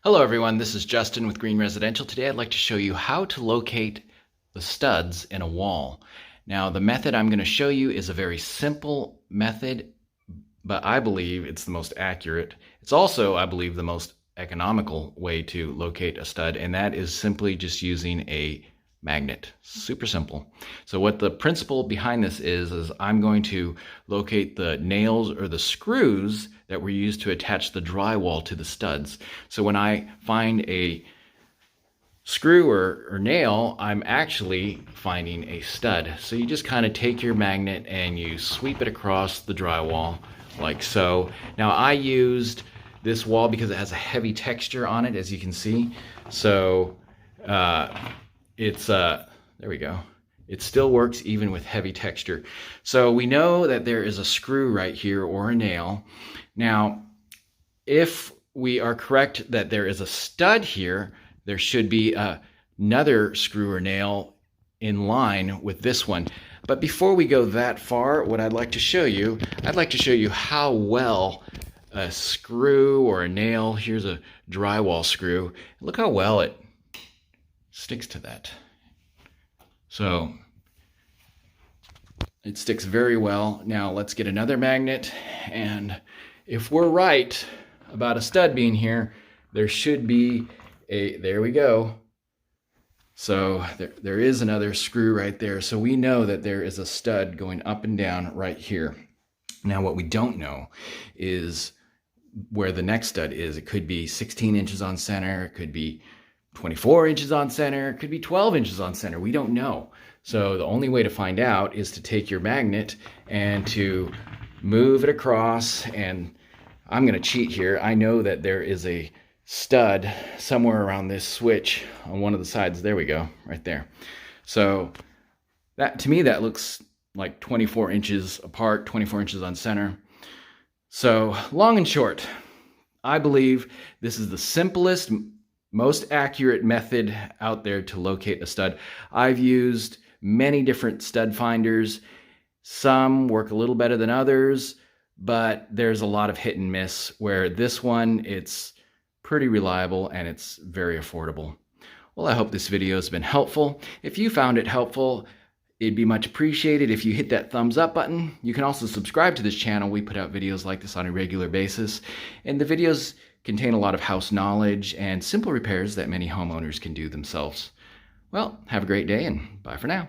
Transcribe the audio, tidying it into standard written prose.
Hello everyone, this is Justin with Green Residential. Today I'd like to show you how to locate the studs in a wall. Now the method I'm going to show you is a very simple method, but I believe it's the most accurate. It's also, I believe, the most economical way to locate a stud, and that is simply just using a magnet. Super simple. So what the principle behind this is I'm going to locate the nails or the screws that were used to attach the drywall to the studs. So when I find a screw or nail, I'm actually finding a stud. So you just kind of take your magnet and you sweep it across the drywall like so. Now I used this wall because it has a heavy texture on it, as you can see. So there we go. It still works even with heavy texture. So we know that there is a screw right here or a nail. Now, if we are correct that there is a stud here, there should be another screw or nail in line with this one. But before we go that far, what I'd like to show you how well a screw or a nail, here's a drywall screw, look how well it sticks to that. So it sticks very well. Now let's get another magnet, and if we're right about a stud being here, there should be there we go. So there is another screw right there. So we know that there is a stud going up and down right here. Now what we don't know is where the next stud is. It could be 16 inches on center, it could be 24 inches on center, it could be 12 inches on center. We don't know. So the only way to find out is to take your magnet and to move it across. And I'm going to cheat here. I know that there is a stud somewhere around this switch on one of the sides. There we go, right there. So that, to me, that looks like 24 inches apart, 24 inches on center. So long and short, I believe this is the simplest, most accurate method out there to locate a stud. I've used many different stud finders. Some work a little better than others, but there's a lot of hit and miss, where this one, it's pretty reliable and it's very affordable. Well, I hope this video has been helpful. If you found it helpful, it'd be much appreciated if you hit that thumbs up button. You can also subscribe to this channel. We put out videos like this on a regular basis, and the videos contain a lot of house knowledge and simple repairs that many homeowners can do themselves. Well, have a great day and bye for now.